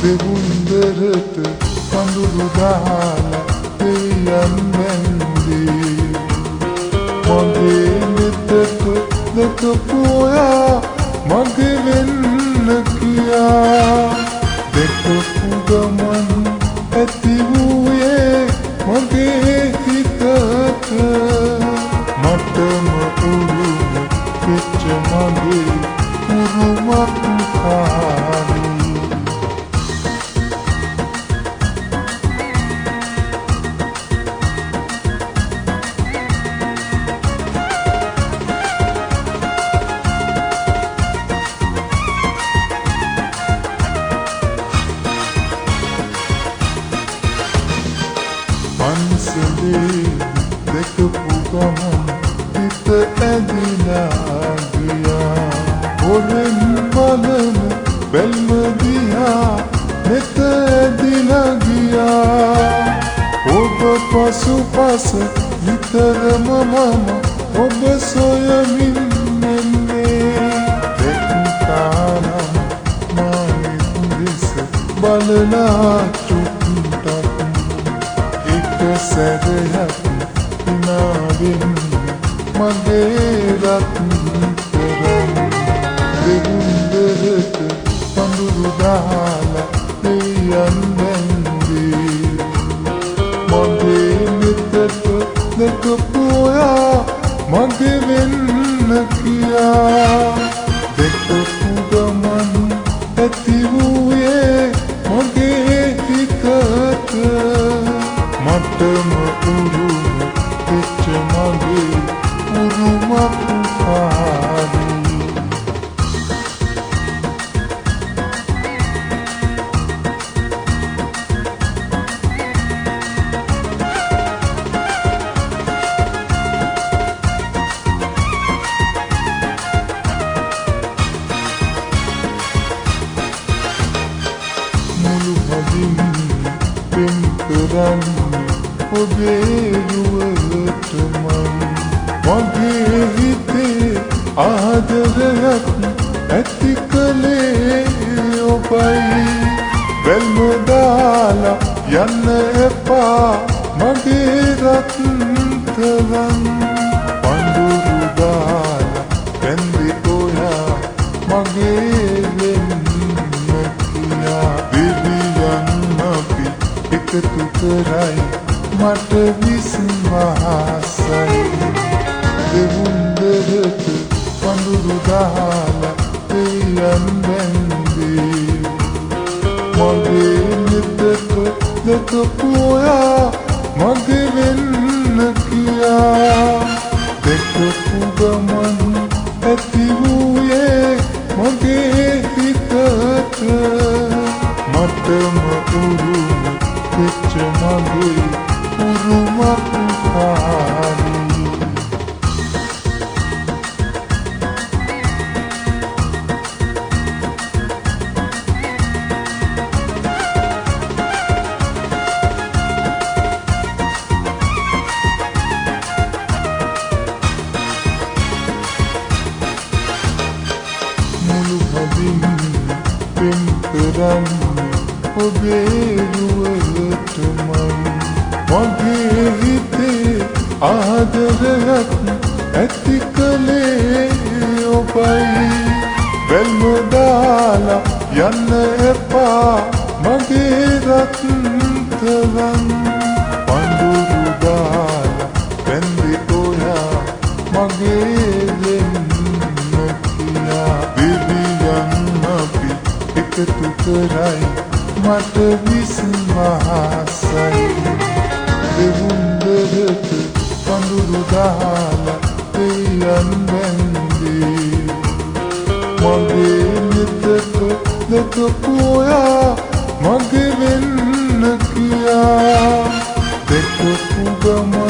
දෙවුන්දරට කඳුළු දාලා දෙවියන් වැන්දේ මගේ නෙතට දැකපු ඔයා මගේ වෙන්න කියා දැකපු ගමන් ඇති වූයේ මගේ හිතට මටම උරුම වෙච්ච මගේ උරුමක් කාරී පන්සලේ දැකපු ගමන් හිත ඇදිලා ගියා හොරෙන් බලන බැල්ම දිහා නෙත ඇදිලා ගියා ඔබ පසුපස නිතරම මම ඔබ සොයමින් එන්නේ දෙක්කානම් මානෙත් දෙස බලලා චුට්ටක් සැරයක් හිනාවෙන්න මගේ රත්තරන් දෙවුන්දරට පඳුරු දාලා දෙවියන් වැන්දේ මගේ නෙතට දැකපු ඔයා මගේ වෙන්න කියා දැකපු ගමන් ඇති වූයේ මගේ හිතට මටම උරුම වෙච්ච මගේ උරුමක් කාරී මුළු හදින් පෙම් කරන්නේ ඔබේ රුවටමයි මගේ හිතේ ආදරයක් ඇති කලේ ඔබයි බැල්ම දාලා යන්න එපා මගේ රත්තරන් පඳුරු දාලා පැන්දේ ඔයා මගේ වෙන්න කියා දෙවියන් අපි එකතු කරයි මට විශ්වාසයි දෙවුන්දරට පඳුරු දාලා දෙවියන් වැන්දේ මගේ නෙතට දැකපු ඔයා මගේ වෙන්න කියා දැකපු ගමන් ඇති වූයේ මගේ හිතට මටම උරුම වෙච්ච මගේ උරුමක් කාරී මුළු හදින් පෙම් කරන්නේ ඔබේ රුවටමයි මගේ හිතේ ආදරයක් ඇති කලේ ඔබයි බැල්ම දාලා යන්න එපා මගේ රත්තරන් පඳුරු දාලා පැන්දේ ඔයා මගේ වෙන්න කියා දෙවියන් අපි එකතු කරයි මට විශ්වාසයි දෙවුන්දරට පඳුරු දාලා දෙවියන් වැන්දේ මගේ නෙතට දැකපු ඔයා මගේ වෙන්න කියා දැකපු ගමන්